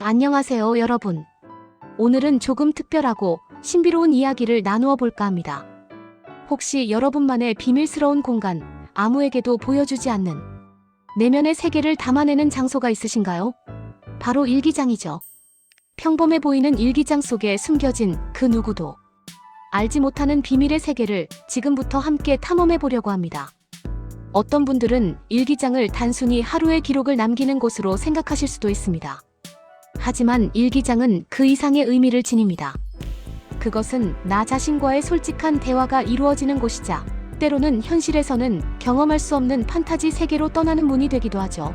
안녕하세요, 여러분. 오늘은 조금 특별하고 신비로운 이야기를 나누어 볼까 합니다. 혹시 여러분만의 비밀스러운 공간, 아무에게도 보여주지 않는 내면의 세계를 담아내는 장소가 있으신가요? 바로 일기장이죠. 평범해 보이는 일기장 속에 숨겨진 그 누구도 알지 못하는 비밀의 세계를 지금부터 함께 탐험해 보려고 합니다. 어떤 분들은 일기장을 단순히 하루의 기록을 남기는 곳으로 생각하실 수도 있습니다. 하지만 일기장은 그 이상의 의미를 지닙니다. 그것은 나 자신과의 솔직한 대화가 이루어지는 곳이자 때로는 현실에서는 경험할 수 없는 판타지 세계로 떠나는 문이 되기도 하죠.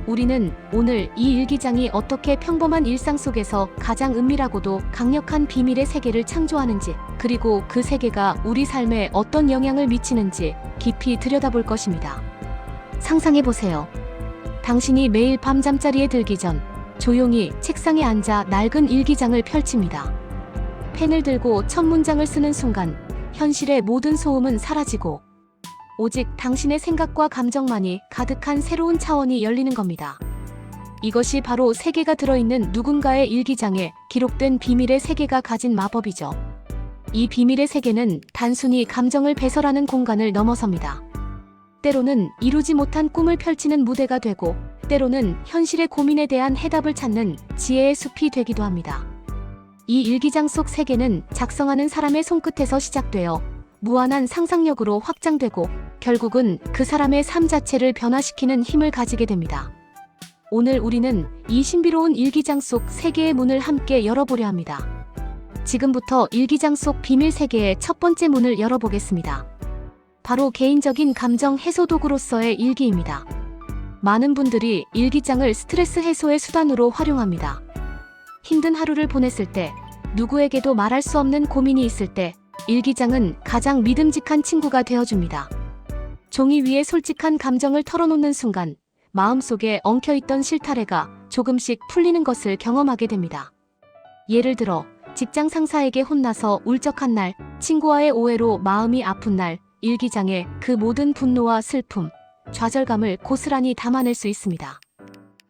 우리는 오늘 이 일기장이 어떻게 평범한 일상 속에서 가장 은밀하고도 강력한 비밀의 세계를 창조하는지, 그리고 그 세계가 우리 삶에 어떤 영향을 미치는지 깊이 들여다볼 것입니다. 상상해보세요. 당신이 매일 밤 잠자리에 들기 전 조용히 책상에 앉아 낡은 일기장을 펼칩니다. 펜을 들고 첫 문장을 쓰는 순간 현실의 모든 소음은 사라지고 오직 당신의 생각과 감정만이 가득한 새로운 차원이 열리는 겁니다. 이것이 바로 세계가 들어있는 누군가의 일기장에 기록된 비밀의 세계가 가진 마법이죠. 이 비밀의 세계는 단순히 감정을 배설하는 공간을 넘어섭니다. 때로는 이루지 못한 꿈을 펼치는 무대가 되고, 때로는 현실의 고민에 대한 해답을 찾는 지혜의 숲이 되기도 합니다. 이 일기장 속 세계는 작성하는 사람의 손끝에서 시작되어 무한한 상상력으로 확장되고 결국은 그 사람의 삶 자체를 변화시키는 힘을 가지게 됩니다. 오늘 우리는 이 신비로운 일기장 속 세계의 문을 함께 열어보려 합니다. 지금부터 일기장 속 비밀 세계의 첫 번째 문을 열어보겠습니다. 바로 개인적인 감정 해소 도구로서의 일기입니다. 많은 분들이 일기장을 스트레스 해소의 수단으로 활용합니다. 힘든 하루를 보냈을 때, 누구에게도 말할 수 없는 고민이 있을 때, 일기장은 가장 믿음직한 친구가 되어줍니다. 종이 위에 솔직한 감정을 털어놓는 순간, 마음속에 엉켜있던 실타래가 조금씩 풀리는 것을 경험하게 됩니다. 예를 들어, 직장 상사에게 혼나서 울적한 날, 친구와의 오해로 마음이 아픈 날, 일기장에 그 모든 분노와 슬픔, 좌절감을 고스란히 담아낼 수 있습니다.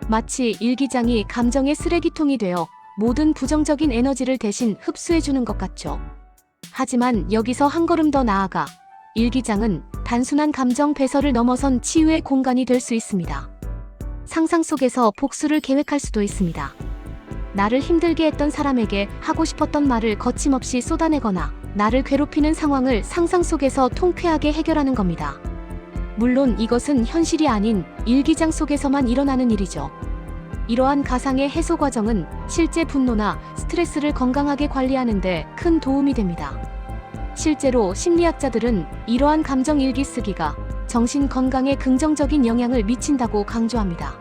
마치 일기장이 감정의 쓰레기통이 되어 모든 부정적인 에너지를 대신 흡수해주는 것 같죠. 하지만 여기서 한 걸음 더 나아가 일기장은 단순한 감정 배설을 넘어선 치유의 공간이 될 수 있습니다. 상상 속에서 복수를 계획할 수도 있습니다. 나를 힘들게 했던 사람에게 하고 싶었던 말을 거침없이 쏟아내거나 나를 괴롭히는 상황을 상상 속에서 통쾌하게 해결하는 겁니다. 물론 이것은 현실이 아닌 일기장 속에서만 일어나는 일이죠. 이러한 가상의 해소 과정은 실제 분노나 스트레스를 건강하게 관리하는 데 큰 도움이 됩니다. 실제로 심리학자들은 이러한 감정 일기 쓰기가 정신 건강에 긍정적인 영향을 미친다고 강조합니다.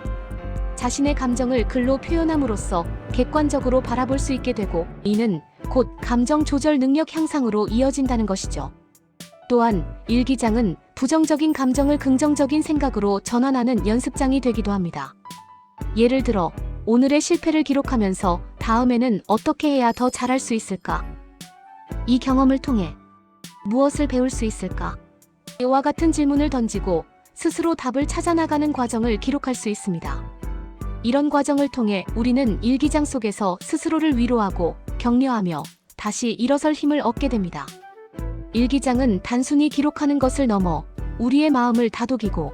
자신의 감정을 글로 표현함으로써 객관적으로 바라볼 수 있게 되고, 이는 곧 감정 조절 능력 향상으로 이어진다는 것이죠. 또한 일기장은 부정적인 감정을 긍정적인 생각으로 전환하는 연습장이 되기도 합니다. 예를 들어, 오늘의 실패를 기록하면서 다음에는 어떻게 해야 더 잘할 수 있을까? 이 경험을 통해 무엇을 배울 수 있을까? 이와 같은 질문을 던지고 스스로 답을 찾아나가는 과정을 기록할 수 있습니다. 이런 과정을 통해 우리는 일기장 속에서 스스로를 위로하고 격려하며 다시 일어설 힘을 얻게 됩니다. 일기장은 단순히 기록하는 것을 넘어 우리의 마음을 다독이고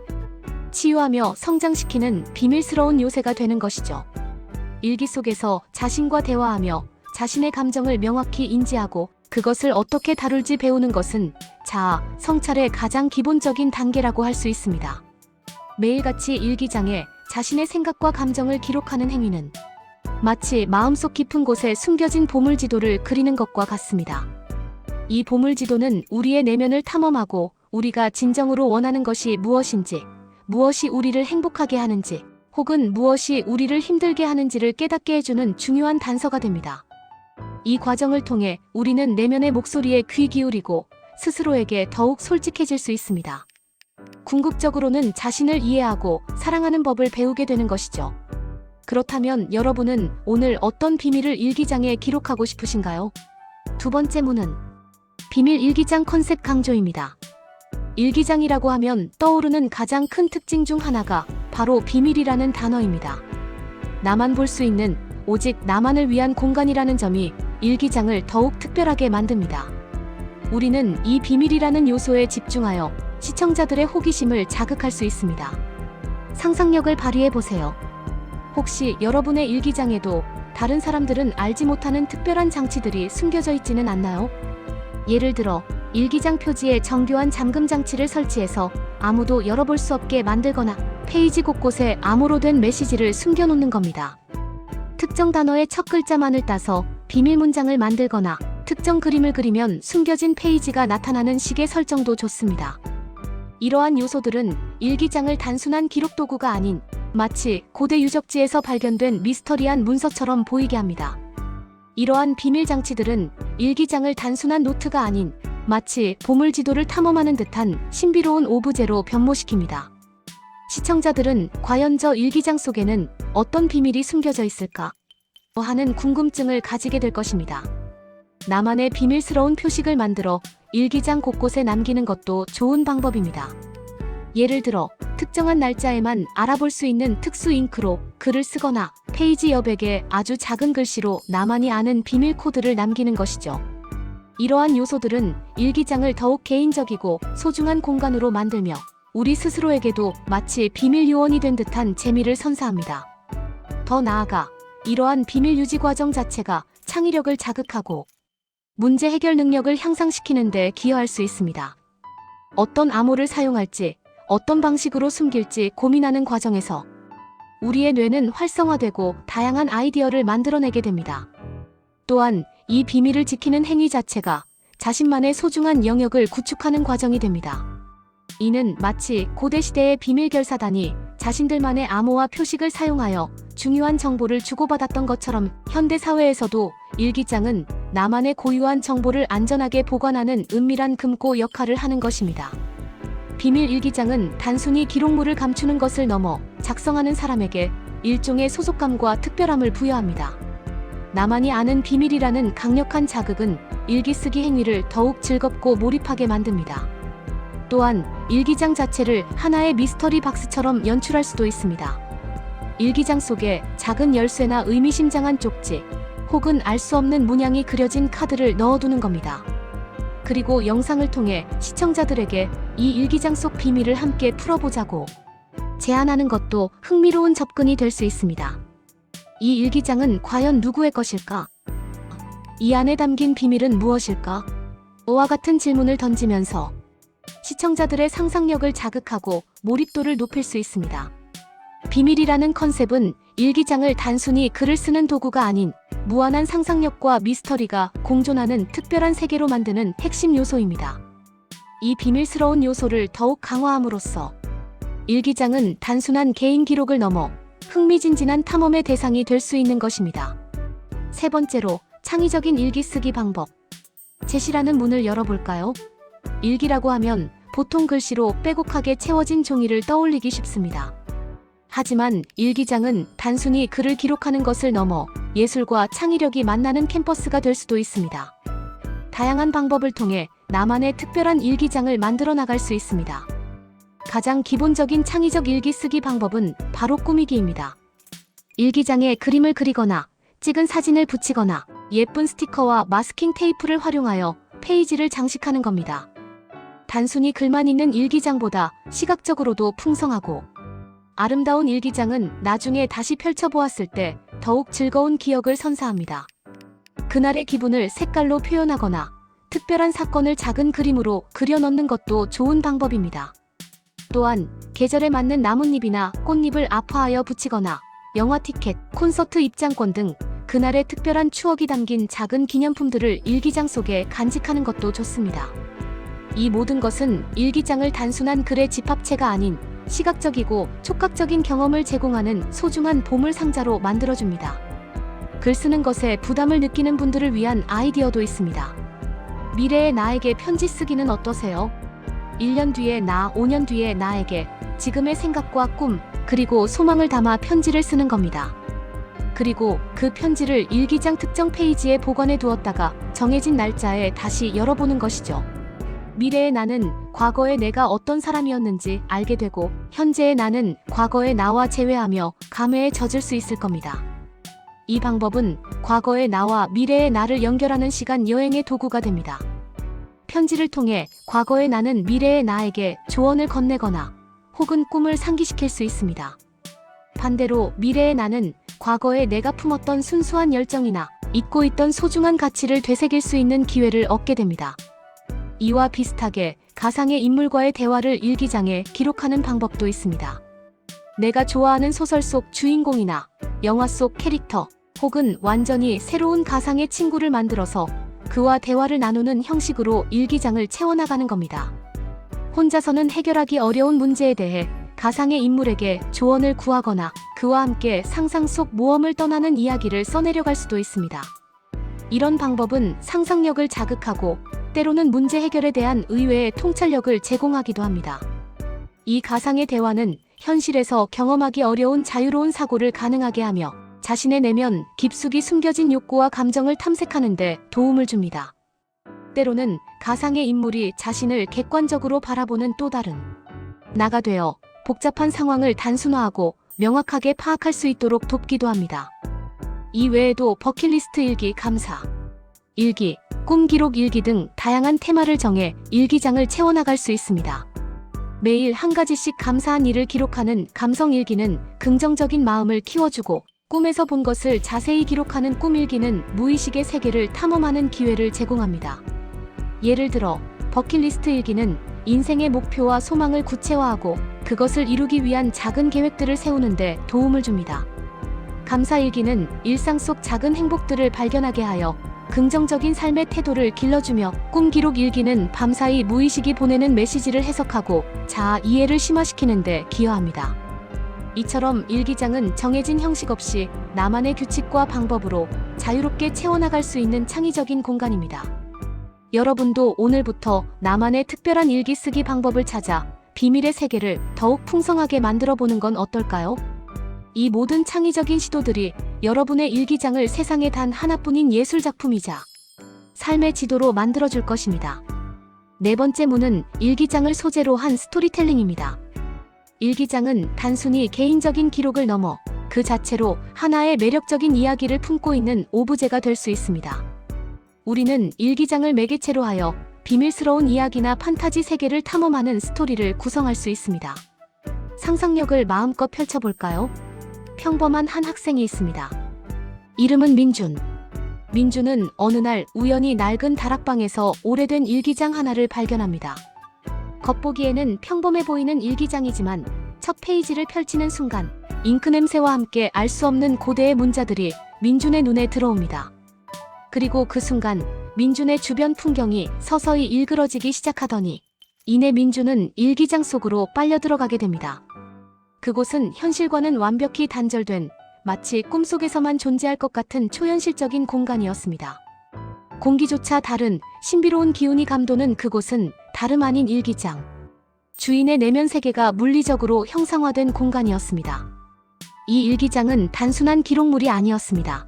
치유하며 성장시키는 비밀스러운 요새가 되는 것이죠. 일기 속에서 자신과 대화하며 자신의 감정을 명확히 인지하고 그것을 어떻게 다룰지 배우는 것은 자아, 성찰의 가장 기본적인 단계라고 할 수 있습니다. 매일같이 일기장에 자신의 생각과 감정을 기록하는 행위는 마치 마음속 깊은 곳에 숨겨진 보물지도를 그리는 것과 같습니다. 이 보물지도는 우리의 내면을 탐험하고 우리가 진정으로 원하는 것이 무엇인지, 무엇이 우리를 행복하게 하는지, 혹은 무엇이 우리를 힘들게 하는지를 깨닫게 해주는 중요한 단서가 됩니다. 이 과정을 통해 우리는 내면의 목소리에 귀 기울이고 스스로에게 더욱 솔직해질 수 있습니다. 궁극적으로는 자신을 이해하고 사랑하는 법을 배우게 되는 것이죠. 그렇다면 여러분은 오늘 어떤 비밀을 일기장에 기록하고 싶으신가요? 두 번째 문은 비밀 일기장 컨셉 강조입니다. 일기장이라고 하면 떠오르는 가장 큰 특징 중 하나가 바로 비밀이라는 단어입니다. 나만 볼 수 있는 오직 나만을 위한 공간이라는 점이 일기장을 더욱 특별하게 만듭니다. 우리는 이 비밀이라는 요소에 집중하여 시청자들의 호기심을 자극할 수 있습니다. 상상력을 발휘해보세요. 혹시 여러분의 일기장에도 다른 사람들은 알지 못하는 특별한 장치들이 숨겨져 있지는 않나요? 예를 들어 일기장 표지에 정교한 잠금 장치를 설치해서 아무도 열어볼 수 없게 만들거나 페이지 곳곳에 암호로 된 메시지를 숨겨놓는 겁니다. 특정 단어의 첫 글자만을 따서 비밀 문장을 만들거나 특정 그림을 그리면 숨겨진 페이지가 나타나는 식의 설정도 좋습니다. 이러한 요소들은 일기장을 단순한 기록 도구가 아닌 마치 고대 유적지에서 발견된 미스터리한 문서처럼 보이게 합니다. 이러한 비밀 장치들은 일기장을 단순한 노트가 아닌 마치 보물 지도를 탐험하는 듯한 신비로운 오브제로 변모시킵니다. 시청자들은 과연 저 일기장 속에는 어떤 비밀이 숨겨져 있을까 하는 궁금증을 가지게 될 것입니다. 나만의 비밀스러운 표식을 만들어 일기장 곳곳에 남기는 것도 좋은 방법입니다. 예를 들어 특정한 날짜에만 알아볼 수 있는 특수 잉크로 글을 쓰거나 페이지 여백에 아주 작은 글씨로 나만이 아는 비밀 코드를 남기는 것이죠. 이러한 요소들은 일기장을 더욱 개인적이고 소중한 공간으로 만들며 우리 스스로에게도 마치 비밀 요원이 된 듯한 재미를 선사합니다. 더 나아가 이러한 비밀 유지 과정 자체가 창의력을 자극하고 문제 해결 능력을 향상시키는 데 기여할 수 있습니다. 어떤 암호를 사용할지, 어떤 방식으로 숨길지 고민하는 과정에서 우리의 뇌는 활성화되고 다양한 아이디어를 만들어내게 됩니다. 또한 이 비밀을 지키는 행위 자체가 자신만의 소중한 영역을 구축하는 과정이 됩니다. 이는 마치 고대 시대의 비밀 결사단이 자신들만의 암호와 표식을 사용하여 중요한 정보를 주고받았던 것처럼 현대 사회에서도 일기장은 나만의 고유한 정보를 안전하게 보관하는 은밀한 금고 역할을 하는 것입니다. 비밀 일기장은 단순히 기록물을 감추는 것을 넘어 작성하는 사람에게 일종의 소속감과 특별함을 부여합니다. 나만이 아는 비밀이라는 강력한 자극은 일기쓰기 행위를 더욱 즐겁고 몰입하게 만듭니다. 또한 일기장 자체를 하나의 미스터리 박스처럼 연출할 수도 있습니다. 일기장 속에 작은 열쇠나 의미심장한 쪽지, 혹은 알 수 없는 문양이 그려진 카드를 넣어두는 겁니다. 그리고 영상을 통해 시청자들에게 이 일기장 속 비밀을 함께 풀어보자고 제안하는 것도 흥미로운 접근이 될 수 있습니다. 이 일기장은 과연 누구의 것일까? 이 안에 담긴 비밀은 무엇일까? 와 같은 질문을 던지면서 시청자들의 상상력을 자극하고 몰입도를 높일 수 있습니다. 비밀이라는 컨셉은 일기장을 단순히 글을 쓰는 도구가 아닌 무한한 상상력과 미스터리가 공존하는 특별한 세계로 만드는 핵심 요소입니다. 이 비밀스러운 요소를 더욱 강화함으로써 일기장은 단순한 개인 기록을 넘어 흥미진진한 탐험의 대상이 될 수 있는 것입니다. 세 번째로, 창의적인 일기 쓰기 방법. 제시라는 문을 열어볼까요? 일기라고 하면 보통 글씨로 빼곡하게 채워진 종이를 떠올리기 쉽습니다. 하지만 일기장은 단순히 글을 기록하는 것을 넘어 예술과 창의력이 만나는 캠퍼스가 될 수도 있습니다. 다양한 방법을 통해 나만의 특별한 일기장을 만들어 나갈 수 있습니다. 가장 기본적인 창의적 일기 쓰기 방법은 바로 꾸미기입니다. 일기장에 그림을 그리거나 찍은 사진을 붙이거나 예쁜 스티커와 마스킹 테이프를 활용하여 페이지를 장식하는 겁니다. 단순히 글만 있는 일기장보다 시각적으로도 풍성하고 아름다운 일기장은 나중에 다시 펼쳐보았을 때 더욱 즐거운 기억을 선사합니다. 그날의 기분을 색깔로 표현하거나 특별한 사건을 작은 그림으로 그려 넣는 것도 좋은 방법입니다. 또한 계절에 맞는 나뭇잎이나 꽃잎을 압화하여 붙이거나 영화 티켓, 콘서트 입장권 등 그날의 특별한 추억이 담긴 작은 기념품들을 일기장 속에 간직하는 것도 좋습니다. 이 모든 것은 일기장을 단순한 글의 집합체가 아닌 시각적이고 촉각적인 경험을 제공하는 소중한 보물 상자로 만들어줍니다. 글 쓰는 것에 부담을 느끼는 분들을 위한 아이디어도 있습니다. 미래의 나에게 편지 쓰기는 어떠세요? 1년 뒤의 나, 5년 뒤의 나에게 지금의 생각과 꿈, 그리고 소망을 담아 편지를 쓰는 겁니다. 그리고 그 편지를 일기장 특정 페이지에 보관해 두었다가 정해진 날짜에 다시 열어보는 것이죠. 미래의 나는 과거의 내가 어떤 사람이었는지 알게 되고 현재의 나는 과거의 나와 재회하며 감회에 젖을 수 있을 겁니다. 이 방법은 과거의 나와 미래의 나를 연결하는 시간 여행의 도구가 됩니다. 편지를 통해 과거의 나는 미래의 나에게 조언을 건네거나 혹은 꿈을 상기시킬 수 있습니다. 반대로 미래의 나는 과거에 내가 품었던 순수한 열정이나 잊고 있던 소중한 가치를 되새길 수 있는 기회를 얻게 됩니다. 이와 비슷하게 가상의 인물과의 대화를 일기장에 기록하는 방법도 있습니다. 내가 좋아하는 소설 속 주인공이나 영화 속 캐릭터 혹은 완전히 새로운 가상의 친구를 만들어서 그와 대화를 나누는 형식으로 일기장을 채워나가는 겁니다. 혼자서는 해결하기 어려운 문제에 대해 가상의 인물에게 조언을 구하거나 그와 함께 상상 속 모험을 떠나는 이야기를 써내려갈 수도 있습니다. 이런 방법은 상상력을 자극하고 때로는 문제 해결에 대한 의외의 통찰력을 제공하기도 합니다. 이 가상의 대화는 현실에서 경험하기 어려운 자유로운 사고를 가능하게 하며 자신의 내면 깊숙이 숨겨진 욕구와 감정을 탐색하는 데 도움을 줍니다. 때로는 가상의 인물이 자신을 객관적으로 바라보는 또 다른 나가 되어 복잡한 상황을 단순화하고 명확하게 파악할 수 있도록 돕기도 합니다. 이 외에도 버킷리스트 일기, 감사 일기, 꿈 기록 일기 등 다양한 테마를 정해 일기장을 채워나갈 수 있습니다. 매일 한 가지씩 감사한 일을 기록하는 감성 일기는 긍정적인 마음을 키워주고 꿈에서 본 것을 자세히 기록하는 꿈 일기는 무의식의 세계를 탐험하는 기회를 제공합니다. 예를 들어 버킷리스트 일기는 인생의 목표와 소망을 구체화하고 그것을 이루기 위한 작은 계획들을 세우는데 도움을 줍니다. 감사 일기는 일상 속 작은 행복들을 발견하게 하여 긍정적인 삶의 태도를 길러주며 꿈 기록 일기는 밤사이 무의식이 보내는 메시지를 해석하고 자아 이해를 심화시키는 데 기여합니다. 이처럼 일기장은 정해진 형식 없이 나만의 규칙과 방법으로 자유롭게 채워나갈 수 있는 창의적인 공간입니다. 여러분도 오늘부터 나만의 특별한 일기 쓰기 방법을 찾아 비밀의 세계를 더욱 풍성하게 만들어 보는 건 어떨까요? 이 모든 창의적인 시도들이 여러분의 일기장을 세상에 단 하나뿐인 예술작품이자 삶의 지도로 만들어줄 것입니다. 네 번째 문은 일기장을 소재로 한 스토리텔링입니다. 일기장은 단순히 개인적인 기록을 넘어 그 자체로 하나의 매력적인 이야기를 품고 있는 오브제가 될 수 있습니다. 우리는 일기장을 매개체로 하여 비밀스러운 이야기나 판타지 세계를 탐험하는 스토리를 구성할 수 있습니다. 상상력을 마음껏 펼쳐볼까요? 평범한 한 학생이 있습니다. 이름은 민준. 민준은 어느 날 우연히 낡은 다락방에서 오래된 일기장 하나를 발견합니다. 겉보기에는 평범해 보이는 일기장이지만 첫 페이지를 펼치는 순간 잉크 냄새와 함께 알 수 없는 고대의 문자들이 민준의 눈에 들어옵니다. 그리고 그 순간 민준의 주변 풍경이 서서히 일그러지기 시작하더니 이내 민준은 일기장 속으로 빨려 들어가게 됩니다. 그곳은 현실과는 완벽히 단절된 마치 꿈속에서만 존재할 것 같은 초현실적인 공간이었습니다. 공기조차 다른 신비로운 기운이 감도는 그곳은 다름 아닌 일기장. 주인의 내면 세계가 물리적으로 형상화된 공간이었습니다. 이 일기장은 단순한 기록물이 아니었습니다.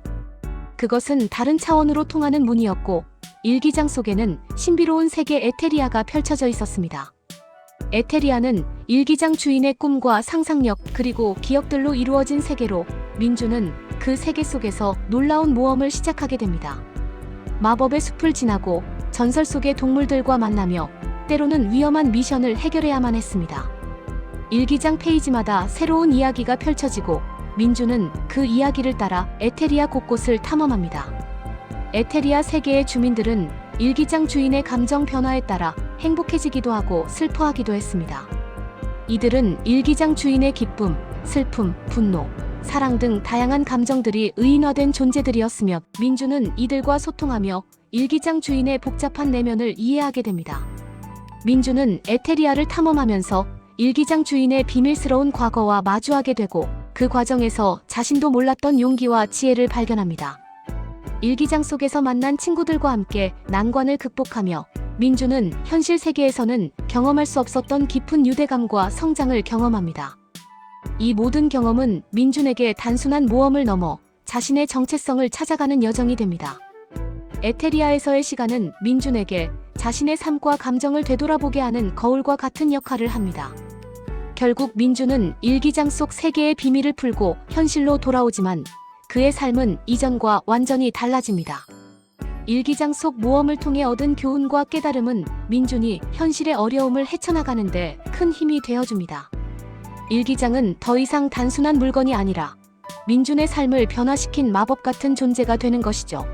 그것은 다른 차원으로 통하는 문이었고 일기장 속에는 신비로운 세계 에테리아가 펼쳐져 있었습니다. 에테리아는 일기장 주인의 꿈과 상상력 그리고 기억들로 이루어진 세계로 민준은 그 세계 속에서 놀라운 모험을 시작하게 됩니다. 마법의 숲을 지나고 전설 속의 동물들과 만나며 때로는 위험한 미션을 해결해야만 했습니다. 일기장 페이지마다 새로운 이야기가 펼쳐지고 민준은 그 이야기를 따라 에테리아 곳곳을 탐험합니다. 에테리아 세계의 주민들은 일기장 주인의 감정 변화에 따라 행복해지기도 하고 슬퍼하기도 했습니다. 이들은 일기장 주인의 기쁨, 슬픔, 분노, 사랑 등 다양한 감정들이 의인화된 존재들이었으며 민준은 이들과 소통하며 일기장 주인의 복잡한 내면을 이해하게 됩니다. 민준은 에테리아를 탐험하면서 일기장 주인의 비밀스러운 과거와 마주하게 되고 그 과정에서 자신도 몰랐던 용기와 지혜를 발견합니다. 일기장 속에서 만난 친구들과 함께 난관을 극복하며 민준은 현실 세계에서는 경험할 수 없었던 깊은 유대감과 성장을 경험합니다. 이 모든 경험은 민준에게 단순한 모험을 넘어 자신의 정체성을 찾아가는 여정이 됩니다. 에테리아에서의 시간은 민준에게 자신의 삶과 감정을 되돌아보게 하는 거울과 같은 역할을 합니다. 결국 민준은 일기장 속 세계의 비밀을 풀고 현실로 돌아오지만 그 그의 삶은 이전과 완전히 달라집니다. 일기장 속 모험을 통해 얻은 교훈과 깨달음은 민준이 현실의 어려움을 헤쳐나가는데 큰 힘이 되어줍니다. 일기장은 더 이상 단순한 물건이 아니라 민준의 삶을 변화시킨 마법 같은 존재가 되는 것이죠.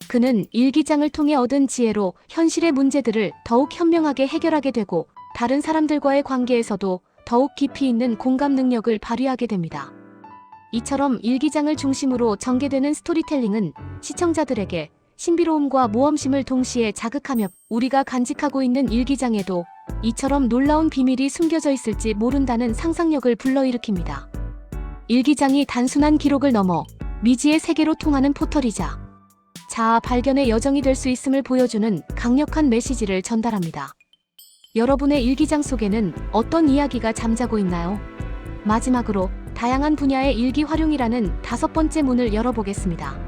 그는 일기장을 통해 얻은 지혜로 현실의 문제들을 더욱 현명하게 해결하게 되고 다른 사람들과의 관계에서도 더욱 깊이 있는 공감 능력을 발휘하게 됩니다. 이처럼 일기장을 중심으로 전개되는 스토리텔링은 시청자들에게 신비로움과 모험심을 동시에 자극하며 우리가 간직하고 있는 일기장에도 이처럼 놀라운 비밀이 숨겨져 있을지 모른다는 상상력을 불러일으킵니다. 일기장이 단순한 기록을 넘어 미지의 세계로 통하는 포털이자 자아 발견의 여정이 될 수 있음을 보여주는 강력한 메시지를 전달합니다. 여러분의 일기장 속에는 어떤 이야기가 잠자고 있나요? 마지막으로 다양한 분야의 일기 활용이라는 5번째 문을 열어보겠습니다.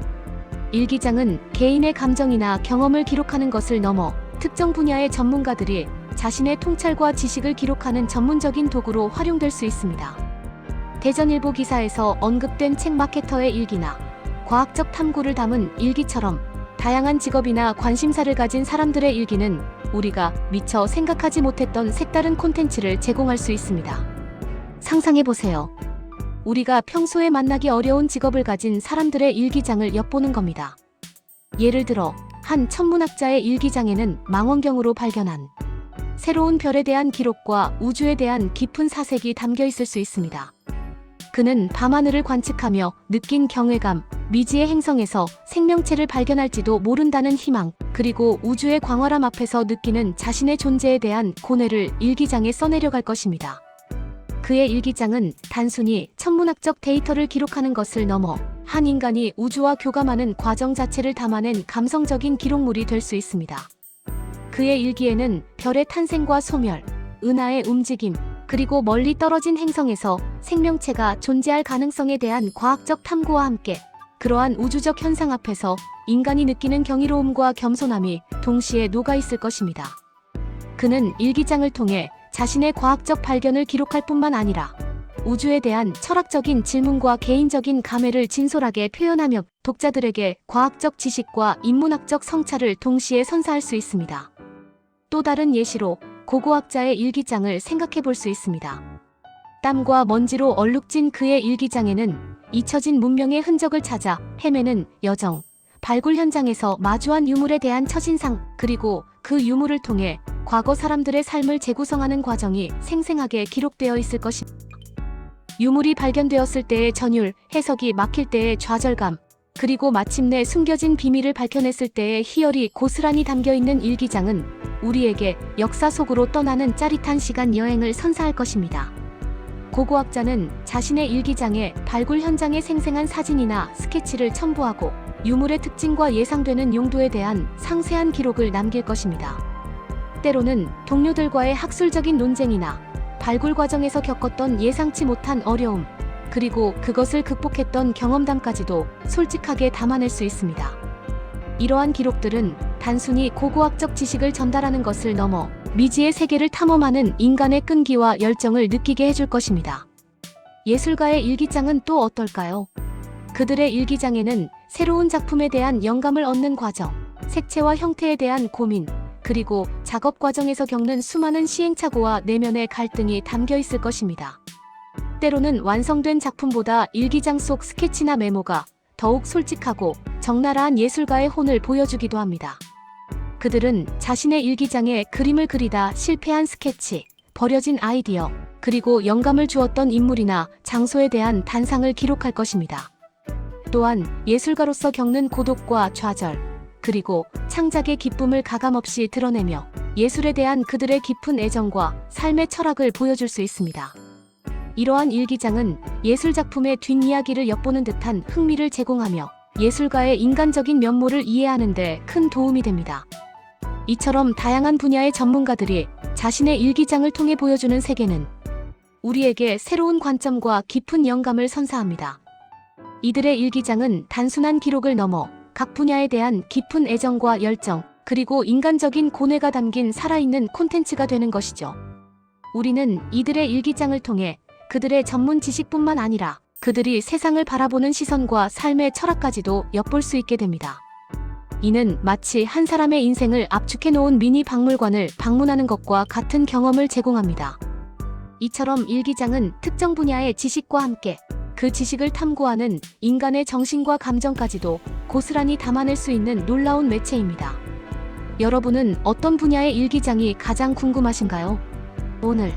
일기장은 개인의 감정이나 경험을 기록하는 것을 넘어 특정 분야의 전문가들이 자신의 통찰과 지식을 기록하는 전문적인 도구로 활용될 수 있습니다. 대전일보 기사에서 언급된 책 마케터의 일기나 과학적 탐구를 담은 일기처럼 다양한 직업이나 관심사를 가진 사람들의 일기는 우리가 미처 생각하지 못했던 색다른 콘텐츠를 제공할 수 있습니다. 상상해보세요. 우리가 평소에 만나기 어려운 직업을 가진 사람들의 일기장을 엿보는 겁니다. 예를 들어 한 천문학자의 일기장에는 망원경으로 발견한 새로운 별에 대한 기록과 우주에 대한 깊은 사색이 담겨 있을 수 있습니다. 그는 밤하늘을 관측하며 느낀 경외감, 미지의 행성에서 생명체를 발견할지도 모른다는 희망, 그리고 우주의 광활함 앞에서 느끼는 자신의 존재에 대한 고뇌를 일기장에 써내려갈 것입니다. 그의 일기장은 단순히 천문학적 데이터를 기록하는 것을 넘어 한 인간이 우주와 교감하는 과정 자체를 담아낸 감성적인 기록물이 될 수 있습니다. 그의 일기에는 별의 탄생과 소멸, 은하의 움직임, 그리고 멀리 떨어진 행성에서 생명체가 존재할 가능성에 대한 과학적 탐구와 함께 그러한 우주적 현상 앞에서 인간이 느끼는 경이로움과 겸손함이 동시에 녹아있을 것입니다. 그는 일기장을 통해 자신의 과학적 발견을 기록할 뿐만 아니라 우주에 대한 철학적인 질문과 개인적인 감회를 진솔하게 표현하며 독자들에게 과학적 지식과 인문학적 성찰을 동시에 선사할 수 있습니다. 또 다른 예시로 고고학자의 일기장을 생각해 볼 수 있습니다. 땀과 먼지로 얼룩진 그의 일기장에는 잊혀진 문명의 흔적을 찾아 헤매는 여정, 발굴 현장에서 마주한 유물에 대한 첫인상, 그리고 그 유물을 통해 과거 사람들의 삶을 재구성하는 과정이 생생하게 기록되어 있을 것입니다. 유물이 발견되었을 때의 전율, 해석이 막힐 때의 좌절감, 그리고 마침내 숨겨진 비밀을 밝혀냈을 때의 희열이 고스란히 담겨있는 일기장은 우리에게 역사 속으로 떠나는 짜릿한 시간 여행을 선사할 것입니다. 고고학자는 자신의 일기장에 발굴 현장의 생생한 사진이나 스케치를 첨부하고 유물의 특징과 예상되는 용도에 대한 상세한 기록을 남길 것입니다. 때로는 동료들과의 학술적인 논쟁이나 발굴 과정에서 겪었던 예상치 못한 어려움, 그리고 그것을 극복했던 경험담까지도 솔직하게 담아낼 수 있습니다. 이러한 기록들은 단순히 고고학적 지식을 전달하는 것을 넘어 미지의 세계를 탐험하는 인간의 끈기와 열정을 느끼게 해줄 것입니다. 예술가의 일기장은 또 어떨까요? 그들의 일기장에는 새로운 작품에 대한 영감을 얻는 과정, 색채와 형태에 대한 고민, 그리고 작업 과정에서 겪는 수많은 시행착오와 내면의 갈등이 담겨 있을 것입니다. 때로는 완성된 작품보다 일기장 속 스케치나 메모가 더욱 솔직하고 적나라한 예술가의 혼을 보여주기도 합니다. 그들은 자신의 일기장에 그림을 그리다 실패한 스케치, 버려진 아이디어, 그리고 영감을 주었던 인물이나 장소에 대한 단상을 기록할 것입니다. 또한 예술가로서 겪는 고독과 좌절, 그리고 창작의 기쁨을 가감없이 드러내며 예술에 대한 그들의 깊은 애정과 삶의 철학을 보여줄 수 있습니다. 이러한 일기장은 예술작품의 뒷이야기를 엿보는 듯한 흥미를 제공하며 예술가의 인간적인 면모를 이해하는 데 큰 도움이 됩니다. 이처럼 다양한 분야의 전문가들이 자신의 일기장을 통해 보여주는 세계는 우리에게 새로운 관점과 깊은 영감을 선사합니다. 이들의 일기장은 단순한 기록을 넘어 각 분야에 대한 깊은 애정과 열정, 그리고 인간적인 고뇌가 담긴 살아있는 콘텐츠가 되는 것이죠. 우리는 이들의 일기장을 통해 그들의 전문 지식뿐만 아니라 그들이 세상을 바라보는 시선과 삶의 철학까지도 엿볼 수 있게 됩니다. 이는 마치 한 사람의 인생을 압축해 놓은 미니 박물관을 방문하는 것과 같은 경험을 제공합니다. 이처럼 일기장은 특정 분야의 지식과 함께 그 지식을 탐구하는 인간의 정신과 감정까지도 고스란히 담아낼 수 있는 놀라운 매체입니다. 여러분은 어떤 분야의 일기장이 가장 궁금하신가요? 오늘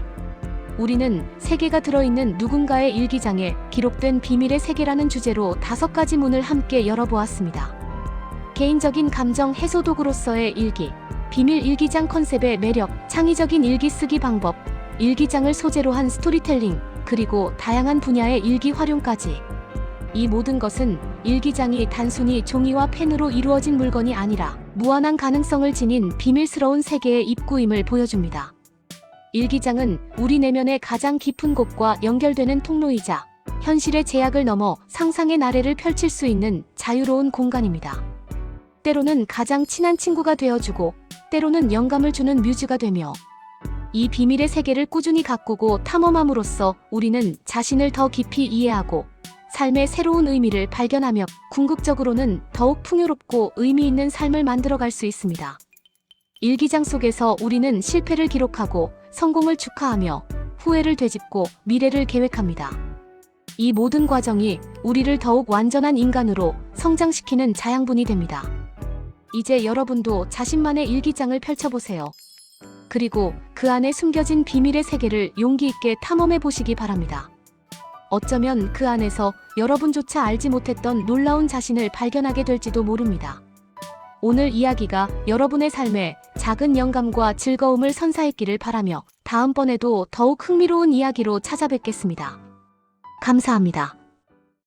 우리는 세계가 들어있는 누군가의 일기장에 기록된 비밀의 세계라는 주제로 5가지 문을 함께 열어보았습니다. 개인적인 감정 해소 도구로서의 일기, 비밀 일기장 컨셉의 매력, 창의적인 일기 쓰기 방법, 일기장을 소재로 한 스토리텔링, 그리고 다양한 분야의 일기 활용까지. 이 모든 것은 일기장이 단순히 종이와 펜으로 이루어진 물건이 아니라 무한한 가능성을 지닌 비밀스러운 세계의 입구임을 보여줍니다. 일기장은 우리 내면의 가장 깊은 곳과 연결되는 통로이자 현실의 제약을 넘어 상상의 나래를 펼칠 수 있는 자유로운 공간입니다. 때로는 가장 친한 친구가 되어주고 때로는 영감을 주는 뮤즈가 되며 이 비밀의 세계를 꾸준히 가꾸고 탐험함으로써 우리는 자신을 더 깊이 이해하고 삶의 새로운 의미를 발견하며 궁극적으로는 더욱 풍요롭고 의미 있는 삶을 만들어갈 수 있습니다. 일기장 속에서 우리는 실패를 기록하고 성공을 축하하며 후회를 되짚고 미래를 계획합니다. 이 모든 과정이 우리를 더욱 완전한 인간으로 성장시키는 자양분이 됩니다. 이제 여러분도 자신만의 일기장을 펼쳐보세요. 그리고 그 안에 숨겨진 비밀의 세계를 용기 있게 탐험해 보시기 바랍니다. 어쩌면 그 안에서 여러분조차 알지 못했던 놀라운 자신을 발견하게 될지도 모릅니다. 오늘 이야기가 여러분의 삶에 작은 영감과 즐거움을 선사했기를 바라며 다음번에도 더욱 흥미로운 이야기로 찾아뵙겠습니다. 감사합니다.